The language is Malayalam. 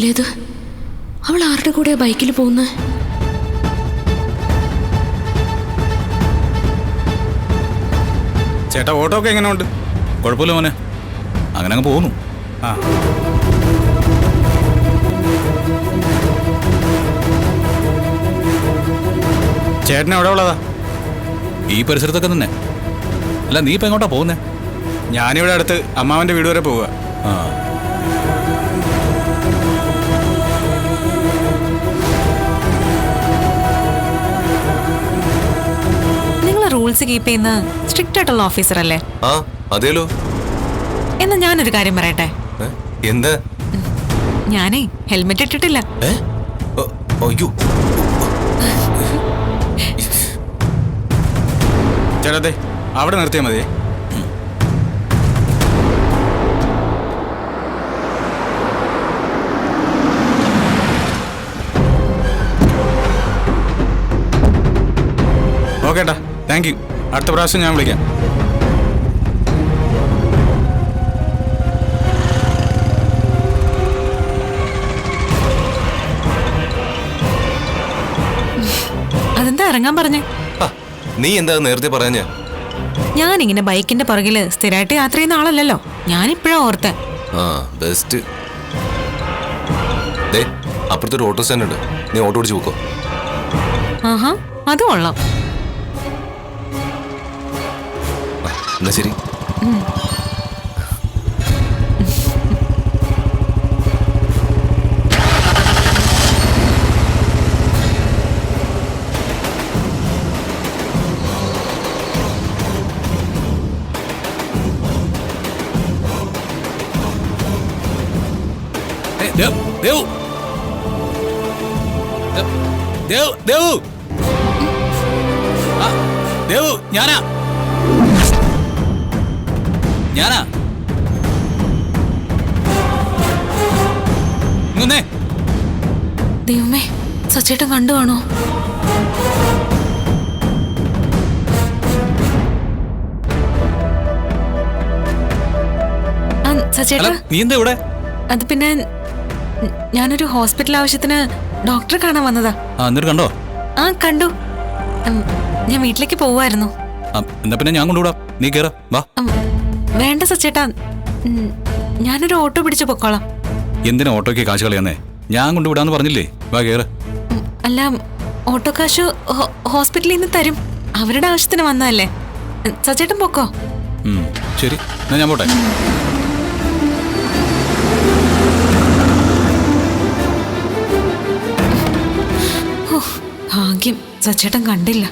അല്ലേ ഇത്? അവൾ ആരുടെ കൂടെയാ ബൈക്കിൽ പോകുന്നത്? ചേട്ടാ ഓട്ടോ ഒക്കെ എങ്ങനെ ഉണ്ട്? കുഴപ്പമില്ല മോനെ, അങ്ങനെ അങ്ങ് പോകുന്നു. ആ ചേട്ടൻ എവിടെ ഉള്ളതാ? ഈ പരിസരത്തൊക്കെ തന്നെ. അല്ല നീ ഇപ്പം എങ്ങോട്ടാ പോകുന്നേ? ഞാനിവിടെ അടുത്ത് അമ്മാവൻ്റെ വീട് വരെ പോവുക. ആ നിങ്ങൾ റൂൾസ് കീപ്പ് ചെയ്യുന്ന സ്ട്രിക്റ്റ് ആയിട്ടുള്ള ഓഫീസർ അല്ലേ? ആ അതേലോ. എന്നാ ഞാനൊരു കാര്യം പറയട്ടെ. എന്താ? ഞാനേ ഹെൽമെറ്റ് ഇട്ടിട്ടില്ല. അയ്യോ ചേട്ടാ അവിടെ നിർത്തിയാൽ മതിയേ. ഓക്കെ ഏട്ടാ, താങ്ക് യു. അടുത്ത പ്രാവശ്യം ഞാൻ വിളിക്കാം. അതെന്താ ഇറങ്ങാൻ പറഞ്ഞേ? നീ എന്താ നേരത്തെ പറഞ്ഞ? ഞാനിങ്ങനെ ബൈക്കിന്റെ പുറകില് സ്ഥിരമായിട്ട് യാത്ര ചെയ്യുന്ന ആളല്ലല്ലോ. ഞാനിപ്പോഴാ ഓർത്തെ. ആ ബെസ്റ്റ്. അപ്പുറത്തൊരു ഓട്ടോ സ്റ്റാൻഡ് ഉണ്ട്, നീ ഓട്ടോ ഓടിച്ച് പോക്കോ. ആഹാ, അത് കൊള്ളാം. എന്നാ ശരി. ഞാനാ ദൈവമേ, സച്ചേട്ടൻ കണ്ടുവാണോ? സച്ചേട്ടാ, നീ എന്താ ഇവിടെ? അത് പിന്നെ ഞാനൊരു ഹോസ്പിറ്റൽ ആവശ്യത്തിന് ഡോക്ടറെ കാണാൻ വന്നതാ. എന്നിട്ട് കണ്ടോ? ആ കണ്ടു. ഞാൻ വീട്ടിലേക്ക് പോവായിരുന്നു. എന്നാ പിന്നെ ഞാൻ കൊണ്ടുവിടാം, നീ കേറാ വാ. വേണ്ട സച്ചേട്ടാ, ഞാനൊരു ഓട്ടോ പിടിച്ചു പൊക്കോളാം. എന്തിനാ ഓട്ടോയ്ക്ക് കാശ് കളയാന്നേ? ഞാൻ കൊണ്ടുവിടാന്ന് പറഞ്ഞില്ലേ, വാ കേറ്. അല്ല, ഓട്ടോ കാശ് ഹോസ്പിറ്റലിൽ നിന്ന് തരും. അവരുടെ ആവശ്യത്തിന് വന്നതല്ലേ. സച്ചേട്ടൻ പൊക്കോ. ശരി, എന്നാ ഞാൻ പോട്ടെ. ഭാഗ്യം സച്ചേട്ടൻ കണ്ടില്ല.